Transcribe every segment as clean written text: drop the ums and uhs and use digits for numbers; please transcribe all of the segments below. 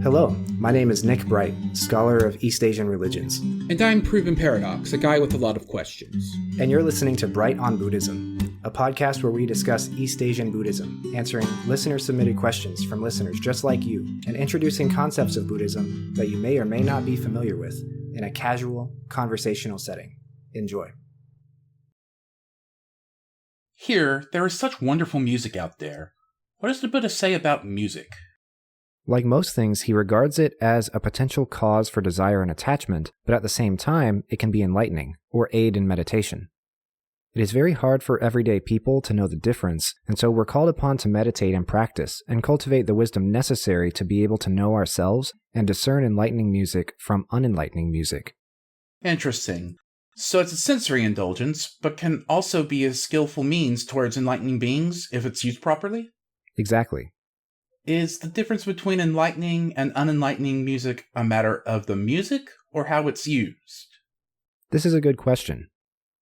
Hello, my name is Nick Bright, scholar of East Asian religions. And I'm Proven Paradox, a guy with a lot of questions. And you're listening to Bright on Buddhism, a podcast where we discuss East Asian Buddhism, answering listener-submitted questions from listeners just like you, and introducing concepts of Buddhism that you may or may not be familiar with in a casual, conversational setting. Enjoy. Here, there is such wonderful music out there. What does the Buddha say about music? Like most things, he regards it as a potential cause for desire and attachment, but at the same time, it can be enlightening, or aid in meditation. It is very hard for everyday people to know the difference, and so we're called upon to meditate and practice, and cultivate the wisdom necessary to be able to know ourselves and discern enlightening music from unenlightening music. Interesting. So it's a sensory indulgence, but can also be a skillful means towards enlightening beings if it's used properly? Exactly. Is the difference between enlightening and unenlightening music a matter of the music or how it's used? This is a good question.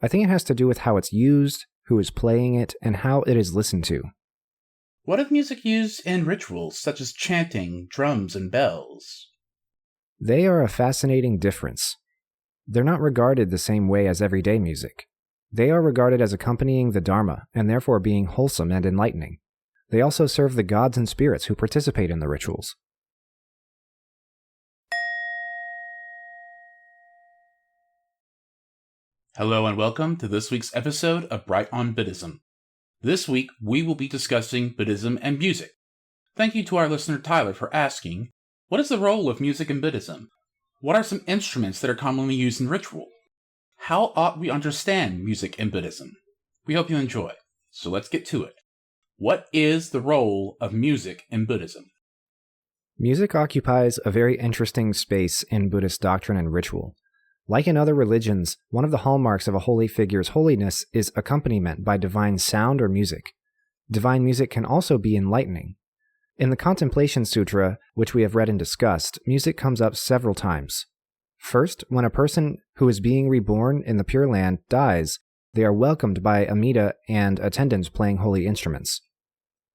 I think it has to do with how it's used, who is playing it, and how it is listened to. What of music used in rituals such as chanting, drums, and bells? They are a fascinating difference. They're not regarded the same way as everyday music. They are regarded as accompanying the Dharma and therefore being wholesome and enlightening. They also serve the gods and spirits who participate in the rituals. Hello and welcome to this week's episode of Bright on Buddhism. This week, we will be discussing Buddhism and music. Thank you to our listener Tyler for asking, what is the role of music in Buddhism? What are some instruments that are commonly used in ritual? How ought we understand music in Buddhism? We hope you enjoy. So let's get to it. What is the role of music in Buddhism? Music occupies a very interesting space in Buddhist doctrine and ritual. Like in other religions, one of the hallmarks of a holy figure's holiness is accompaniment by divine sound or music. Divine music can also be enlightening. In the Contemplation Sutra, which we have read and discussed, music comes up several times. First, when a person who is being reborn in the Pure Land dies, they are welcomed by Amida and attendants playing holy instruments.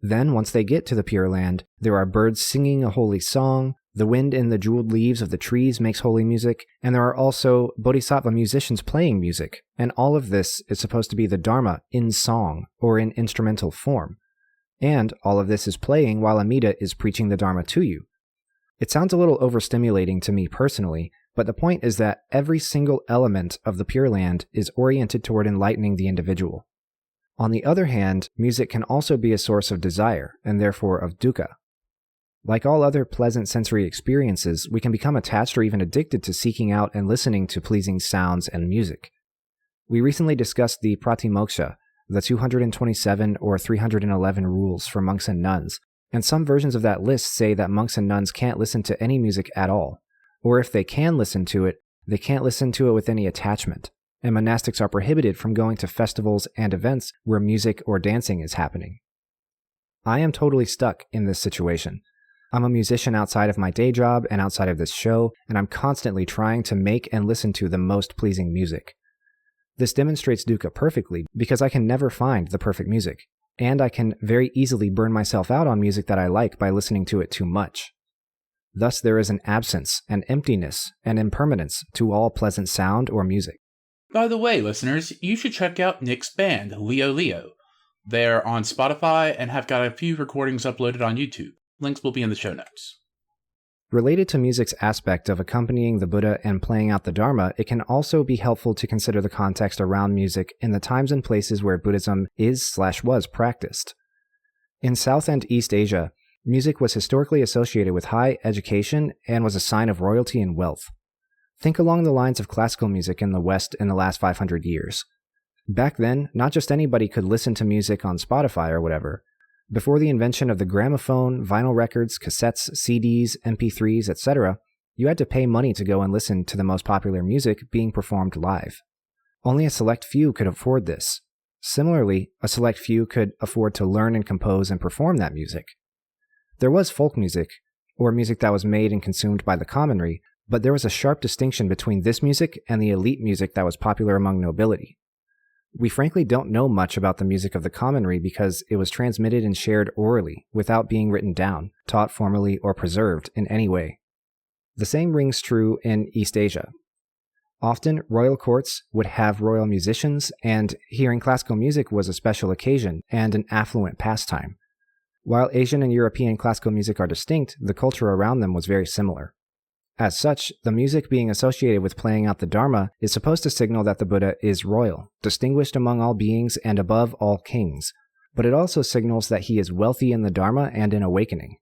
Then, once they get to the Pure Land, there are birds singing a holy song, the wind in the jeweled leaves of the trees makes holy music, and there are also bodhisattva musicians playing music, and all of this is supposed to be the Dharma in song, or in instrumental form. And all of this is playing while Amida is preaching the Dharma to you. It sounds a little overstimulating to me personally, but the point is that every single element of the Pure Land is oriented toward enlightening the individual. On the other hand, music can also be a source of desire, and therefore of dukkha. Like all other pleasant sensory experiences, we can become attached or even addicted to seeking out and listening to pleasing sounds and music. We recently discussed the Pratimoksha, the 227 or 311 rules for monks and nuns, and some versions of that list say that monks and nuns can't listen to any music at all. Or if they can listen to it, they can't listen to it with any attachment, and monastics are prohibited from going to festivals and events where music or dancing is happening. I am totally stuck in this situation. I'm a musician outside of my day job and outside of this show, and I'm constantly trying to make and listen to the most pleasing music. This demonstrates dukkha perfectly because I can never find the perfect music, and I can very easily burn myself out on music that I like by listening to it too much. Thus, there is an absence, an emptiness, an impermanence to all pleasant sound or music. By the way, listeners, you should check out Nick's band, Leo Leo. They're on Spotify and have got a few recordings uploaded on YouTube. Links will be in the show notes. Related to music's aspect of accompanying the Buddha and playing out the Dharma, it can also be helpful to consider the context around music in the times and places where Buddhism is/was practiced. In South and East Asia, music was historically associated with high education and was a sign of royalty and wealth. Think along the lines of classical music in the West in the last 500 years. Back then, not just anybody could listen to music on Spotify or whatever. Before the invention of the gramophone, vinyl records, cassettes, CDs, MP3s, etc., you had to pay money to go and listen to the most popular music being performed live. Only a select few could afford this. Similarly, a select few could afford to learn and compose and perform that music. There was folk music, or music that was made and consumed by the commonry, but there was a sharp distinction between this music and the elite music that was popular among nobility. We frankly don't know much about the music of the commonry because it was transmitted and shared orally without being written down, taught formally, or preserved in any way. The same rings true in East Asia. Often, royal courts would have royal musicians, and hearing classical music was a special occasion and an affluent pastime. While Asian and European classical music are distinct, the culture around them was very similar. As such, the music being associated with playing out the Dharma is supposed to signal that the Buddha is royal, distinguished among all beings and above all kings, but it also signals that he is wealthy in the Dharma and in awakening.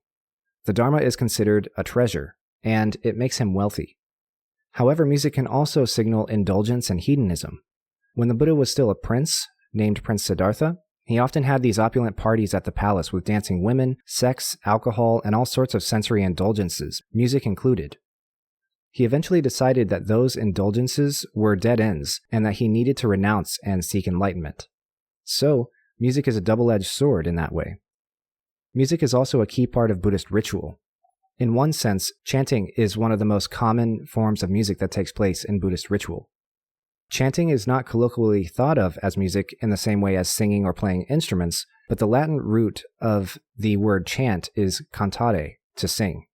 The Dharma is considered a treasure, and it makes him wealthy. However, music can also signal indulgence and hedonism. When the Buddha was still a prince, named Prince Siddhartha, he often had these opulent parties at the palace with dancing women, sex, alcohol, and all sorts of sensory indulgences, music included. He eventually decided that those indulgences were dead ends and that he needed to renounce and seek enlightenment. So, music is a double-edged sword in that way. Music is also a key part of Buddhist ritual. In one sense, chanting is one of the most common forms of music that takes place in Buddhist ritual. Chanting is not colloquially thought of as music in the same way as singing or playing instruments, but the Latin root of the word chant is cantare, to sing.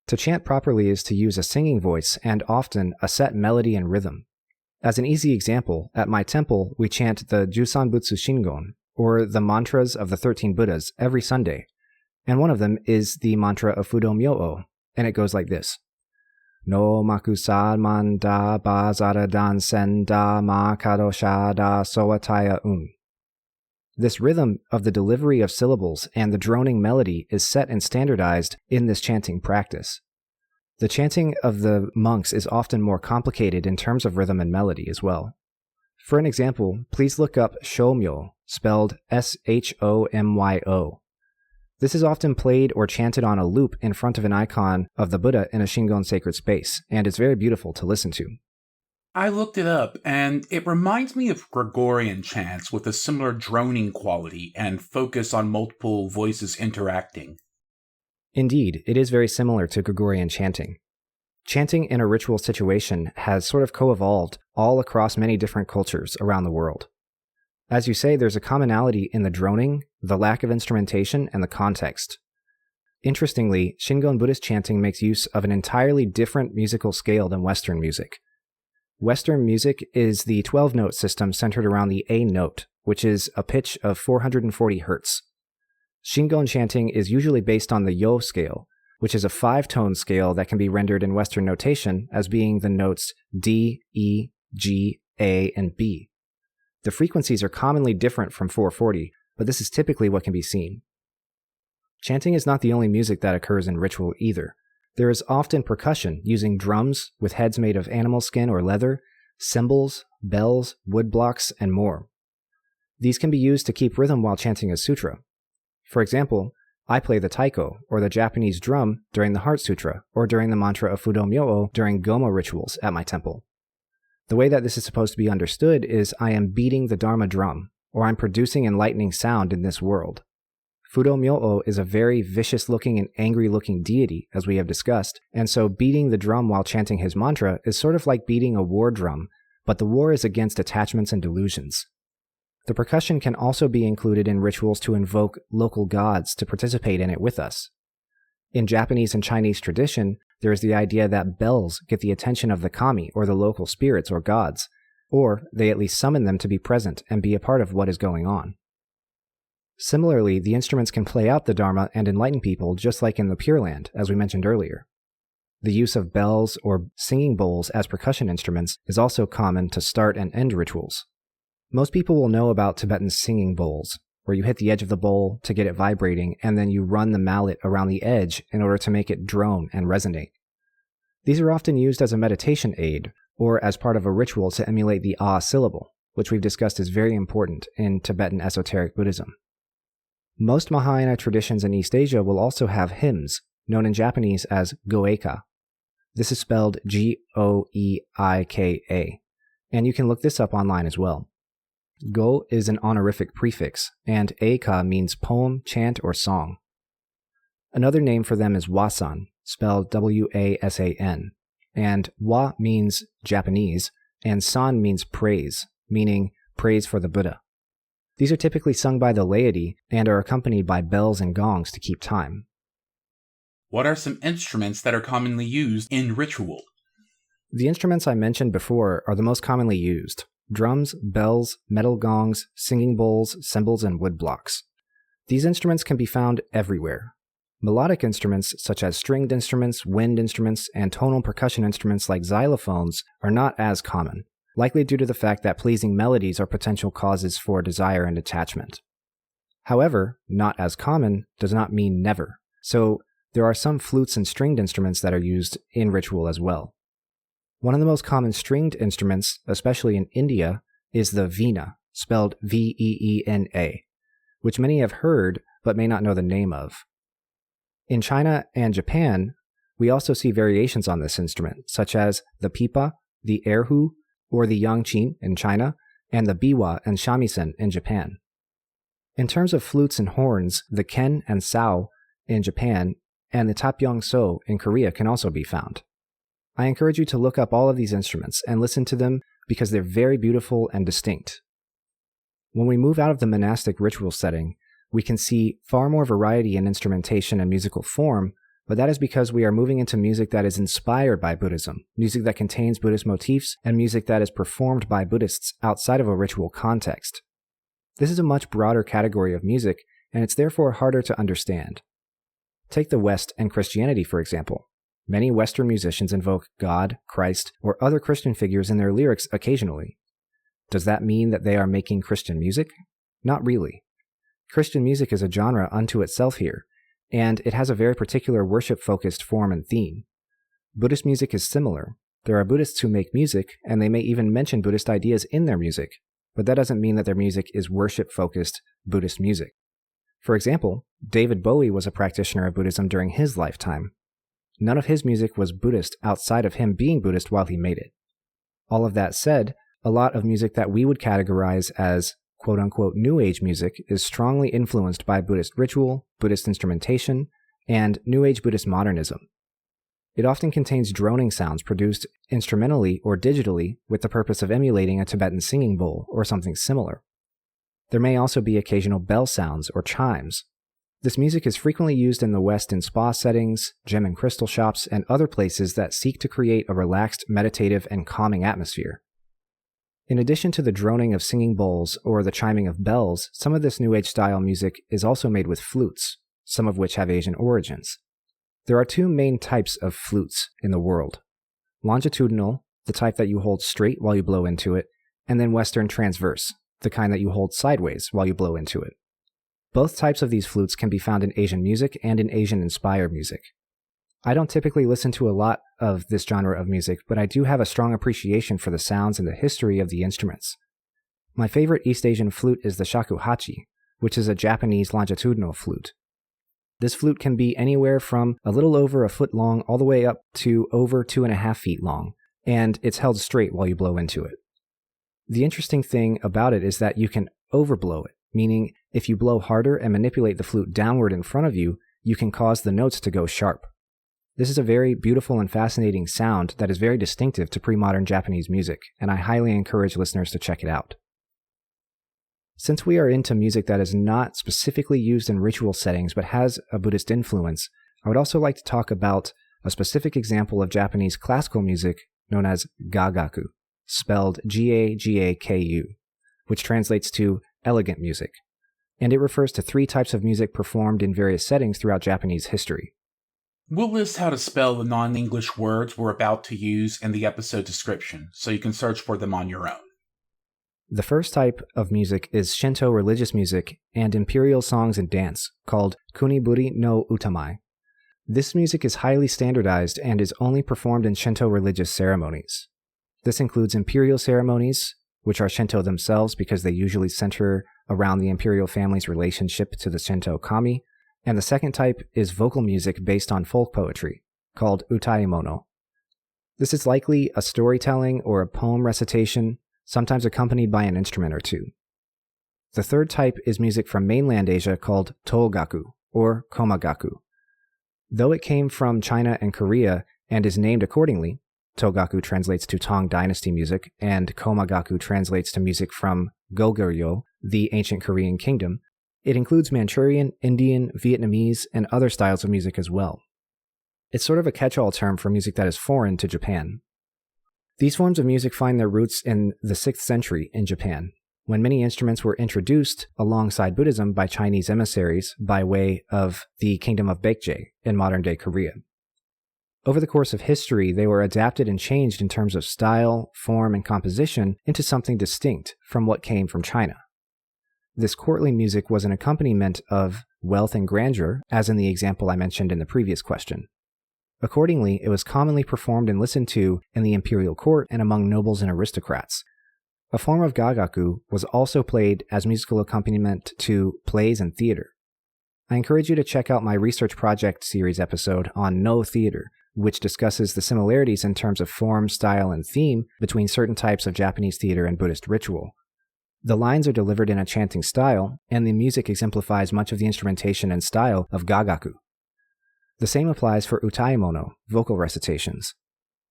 To chant properly is to use a singing voice and often a set melody and rhythm. As an easy example, at my temple we chant the Jusanbutsu Shingon, or the mantras of the 13 Buddhas, every Sunday, and one of them is the mantra of Fudo Myo-o, and it goes like this. No makusad man da ba zara dan sen da ma kadosha da sowataya un. This rhythm of the delivery of syllables and the droning melody is set and standardized in this chanting practice. The chanting of the monks is often more complicated in terms of rhythm and melody as well. For an example, please look up Shomyo, spelled S-H-O-M-Y-O. This is often played or chanted on a loop in front of an icon of the Buddha in a Shingon sacred space, and it's very beautiful to listen to. I looked it up, and it reminds me of Gregorian chants with a similar droning quality and focus on multiple voices interacting. Indeed, it is very similar to Gregorian chanting. Chanting in a ritual situation has sort of co-evolved all across many different cultures around the world. As you say, there's a commonality in the droning, the lack of instrumentation, and the context. Interestingly, Shingon Buddhist chanting makes use of an entirely different musical scale than Western music. Western music is the 12-note system centered around the A note, which is a pitch of 440 hertz. Shingon chanting is usually based on the Yo scale, which is a 5-tone scale that can be rendered in Western notation as being the notes D, E, G, A, and B. The frequencies are commonly different from 440, but this is typically what can be seen. Chanting is not the only music that occurs in ritual either. There is often percussion using drums with heads made of animal skin or leather, cymbals, bells, wood blocks, and more. These can be used to keep rhythm while chanting a sutra. For example, I play the taiko, or the Japanese drum, during the Heart Sutra, or during the mantra of Fudo Myo-o during Goma rituals at my temple. The way that this is supposed to be understood is I am beating the Dharma drum, or I'm producing enlightening sound in this world. Fudo Myo-o is a very vicious-looking and angry-looking deity, as we have discussed, and so beating the drum while chanting his mantra is sort of like beating a war drum, but the war is against attachments and delusions. The percussion can also be included in rituals to invoke local gods to participate in it with us. In Japanese and Chinese tradition, there is the idea that bells get the attention of the kami, or the local spirits or gods, or they at least summon them to be present and be a part of what is going on. Similarly, the instruments can play out the Dharma and enlighten people just like in the Pure Land, as we mentioned earlier. The use of bells or singing bowls as percussion instruments is also common to start and end rituals. Most people will know about Tibetan singing bowls, where you hit the edge of the bowl to get it vibrating and then you run the mallet around the edge in order to make it drone and resonate. These are often used as a meditation aid or as part of a ritual to emulate the Ah syllable, which we've discussed is very important in Tibetan esoteric Buddhism. Most Mahayana traditions in East Asia will also have hymns, known in Japanese as goeika. This is spelled G-O-E-I-K-A, and you can look this up online as well. Go is an honorific prefix, and eika means poem, chant, or song. Another name for them is wasan, spelled W-A-S-A-N, and wa means Japanese, and san means praise, meaning praise for the Buddha. These are typically sung by the laity and are accompanied by bells and gongs to keep time. What are some instruments that are commonly used in ritual? The instruments I mentioned before are the most commonly used: drums, bells, metal gongs, singing bowls, cymbals, and wood blocks. These instruments can be found everywhere. Melodic instruments such as stringed instruments, wind instruments, and tonal percussion instruments like xylophones are not as common, likely due to the fact that pleasing melodies are potential causes for desire and attachment. However, not as common does not mean never, so there are some flutes and stringed instruments that are used in ritual as well. One of the most common stringed instruments, especially in India, is the veena, spelled V-E-E-N-A, which many have heard but may not know the name of. In China and Japan, we also see variations on this instrument, such as the pipa, the erhu, or the yangqin in China, and the biwa and shamisen in Japan. In terms of flutes and horns, the ken and sao in Japan and the tapyeong-so in Korea can also be found. I encourage you to look up all of these instruments and listen to them because they're very beautiful and distinct. When we move out of the monastic ritual setting, we can see far more variety in instrumentation and musical form, but that is because we are moving into music that is inspired by Buddhism, music that contains Buddhist motifs, and music that is performed by Buddhists outside of a ritual context. This is a much broader category of music, and it's therefore harder to understand. Take the West and Christianity, for example. Many Western musicians invoke God, Christ, or other Christian figures in their lyrics occasionally. Does that mean that they are making Christian music? Not really. Christian music is a genre unto itself here, and it has a very particular worship-focused form and theme. Buddhist music is similar. There are Buddhists who make music, and they may even mention Buddhist ideas in their music, but that doesn't mean that their music is worship-focused Buddhist music. For example, David Bowie was a practitioner of Buddhism during his lifetime. None of his music was Buddhist outside of him being Buddhist while he made it. All of that said, a lot of music that we would categorize as quote-unquote New Age music is strongly influenced by Buddhist ritual, Buddhist instrumentation, and New Age Buddhist modernism. It often contains droning sounds produced instrumentally or digitally with the purpose of emulating a Tibetan singing bowl or something similar. There may also be occasional bell sounds or chimes. This music is frequently used in the West in spa settings, gem and crystal shops, and other places that seek to create a relaxed, meditative, and calming atmosphere. In addition to the droning of singing bowls or the chiming of bells, some of this New Age style music is also made with flutes, some of which have Asian origins. There are two main types of flutes in the world: longitudinal, the type that you hold straight while you blow into it, and then Western transverse, the kind that you hold sideways while you blow into it. Both types of these flutes can be found in Asian music and in Asian-inspired music. I don't typically listen to a lot of this genre of music, but I do have a strong appreciation for the sounds and the history of the instruments. My favorite East Asian flute is the shakuhachi, which is a Japanese longitudinal flute. This flute can be anywhere from a little over a foot long all the way up to over 2.5 feet long, and it's held straight while you blow into it. The interesting thing about it is that you can overblow it, meaning if you blow harder and manipulate the flute downward in front of you, you can cause the notes to go sharp. This is a very beautiful and fascinating sound that is very distinctive to pre-modern Japanese music, and I highly encourage listeners to check it out. Since we are into music that is not specifically used in ritual settings but has a Buddhist influence, I would also like to talk about a specific example of Japanese classical music known as gagaku, spelled G-A-G-A-K-U, which translates to elegant music, and it refers to 3 types of music performed in various settings throughout Japanese history. We'll list how to spell the non-English words we're about to use in the episode description, so you can search for them on your own. The first type of music is Shinto religious music and imperial songs and dance, called kuniburi no utamai. This music is highly standardized and is only performed in Shinto religious ceremonies. This includes imperial ceremonies, which are Shinto themselves because they usually center around the imperial family's relationship to the Shinto kami, and the second type is vocal music based on folk poetry, called utaimono. This is likely a storytelling or a poem recitation, sometimes accompanied by an instrument or two. The third type is music from mainland Asia called togaku, or komagaku. Though it came from China and Korea and is named accordingly, Togaku translates to Tang Dynasty music, and Komagaku translates to music from Goguryeo, the ancient Korean kingdom. It includes Manchurian, Indian, Vietnamese, and other styles of music as well. It's sort of a catch-all term for music that is foreign to Japan. These forms of music find their roots in the 6th century in Japan, when many instruments were introduced alongside Buddhism by Chinese emissaries by way of the Kingdom of Baekje in modern-day Korea. Over the course of history, they were adapted and changed in terms of style, form, and composition into something distinct from what came from China. This courtly music was an accompaniment of wealth and grandeur, as in the example I mentioned in the previous question. Accordingly, it was commonly performed and listened to in the imperial court and among nobles and aristocrats. A form of gagaku was also played as musical accompaniment to plays and theater. I encourage you to check out my research project series episode on No Theater, which discusses the similarities in terms of form, style, and theme between certain types of Japanese theater and Buddhist ritual. The lines are delivered in a chanting style, and the music exemplifies much of the instrumentation and style of gagaku. The same applies for utaimono, vocal recitations.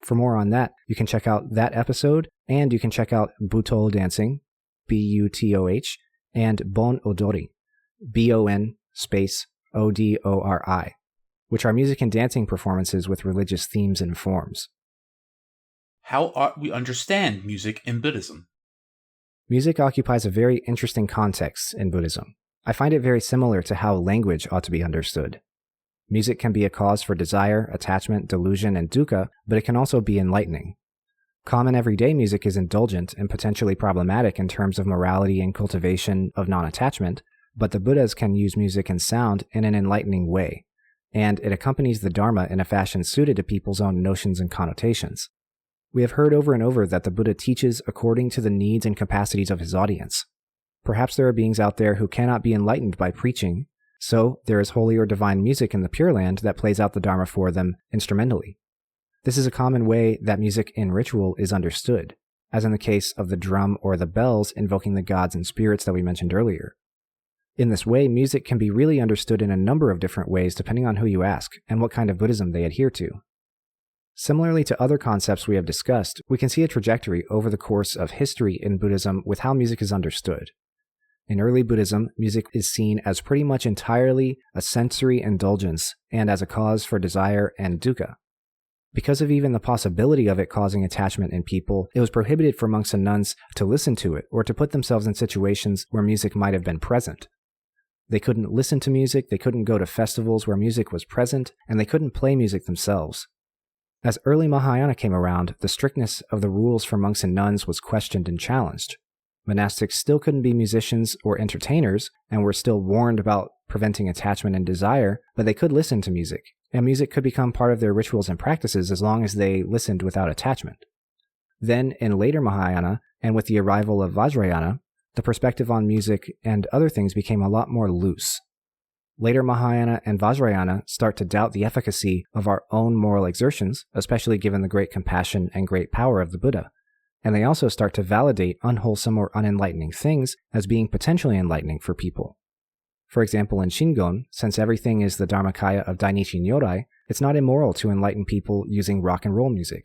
For more on that, you can check out that episode, and you can check out Butol dancing, B-U-T-O-H, and Bon Odori, B-O-N space O-D-O-R-I, which are music and dancing performances with religious themes and forms. How ought we understand music in Buddhism? Music occupies a very interesting context in Buddhism. I find it very similar to how language ought to be understood. Music can be a cause for desire, attachment, delusion, and dukkha, but it can also be enlightening. Common everyday music is indulgent and potentially problematic in terms of morality and cultivation of non-attachment, but the Buddhas can use music and sound in an enlightening way, and it accompanies the Dharma in a fashion suited to people's own notions and connotations. We have heard over and over that the Buddha teaches according to the needs and capacities of his audience. Perhaps there are beings out there who cannot be enlightened by preaching, so there is holy or divine music in the Pure Land that plays out the Dharma for them instrumentally. This is a common way that music in ritual is understood, as in the case of the drum or the bells invoking the gods and spirits that we mentioned earlier. In this way, music can be really understood in a number of different ways depending on who you ask and what kind of Buddhism they adhere to. Similarly to other concepts we have discussed, we can see a trajectory over the course of history in Buddhism with how music is understood. In early Buddhism, music is seen as pretty much entirely a sensory indulgence and as a cause for desire and dukkha. Because of even the possibility of it causing attachment in people, it was prohibited for monks and nuns to listen to it or to put themselves in situations where music might have been present. They couldn't listen to music, they couldn't go to festivals where music was present, and they couldn't play music themselves. As early Mahayana came around, the strictness of the rules for monks and nuns was questioned and challenged. Monastics still couldn't be musicians or entertainers, and were still warned about preventing attachment and desire, but they could listen to music, and music could become part of their rituals and practices as long as they listened without attachment. Then, in later Mahayana, and with the arrival of Vajrayana, the perspective on music and other things became a lot more loose. Later Mahayana and Vajrayana start to doubt the efficacy of our own moral exertions, especially given the great compassion and great power of the Buddha. And they also start to validate unwholesome or unenlightening things as being potentially enlightening for people. For example, in Shingon, since everything is the Dharmakaya of Dainichi Nyorai, it's not immoral to enlighten people using rock and roll music.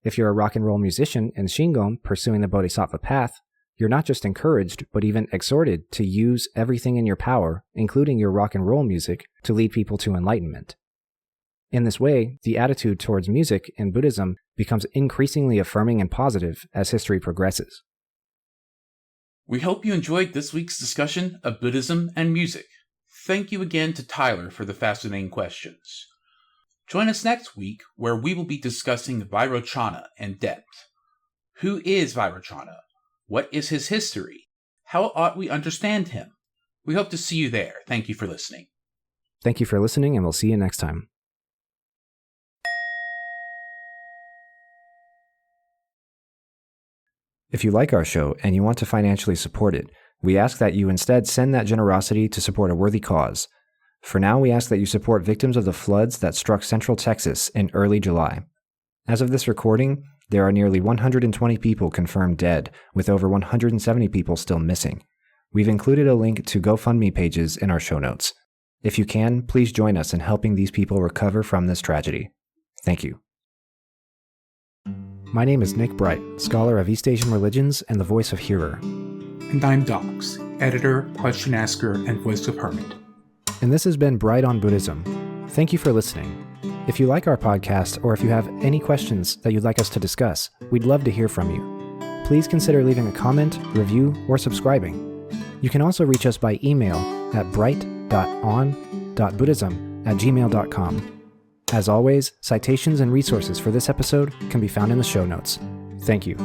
If you're a rock and roll musician in Shingon pursuing the Bodhisattva path, you're not just encouraged, but even exhorted to use everything in your power, including your rock and roll music, to lead people to enlightenment. In this way, the attitude towards music in Buddhism becomes increasingly affirming and positive as history progresses. We hope you enjoyed this week's discussion of Buddhism and music. Thank you again to Tyler for the fascinating questions. Join us next week where we will be discussing Vairochana in depth. Who is Vairochana? What is his history? How ought we understand him? We hope to see you there. Thank you for listening. Thank you for listening, and we'll see you next time. If you like our show and you want to financially support it, we ask that you instead send that generosity to support a worthy cause. For now, we ask that you support victims of the floods that struck Central Texas in early July. As of this recording, there are nearly 120 people confirmed dead, with over 170 people still missing. We've included a link to GoFundMe pages in our show notes. If you can, please join us in helping these people recover from this tragedy. Thank you. My name is Nick Bright, scholar of East Asian religions and the voice of hearer. And I'm Docs, editor, question asker, and voice of hermit. And this has been Bright on Buddhism. Thank you for listening. If you like our podcast, or if you have any questions that you'd like us to discuss, we'd love to hear from you. Please consider leaving a comment, review, or subscribing. You can also reach us by email at bright.on.buddhism@gmail.com. As always, citations and resources for this episode can be found in the show notes. Thank you.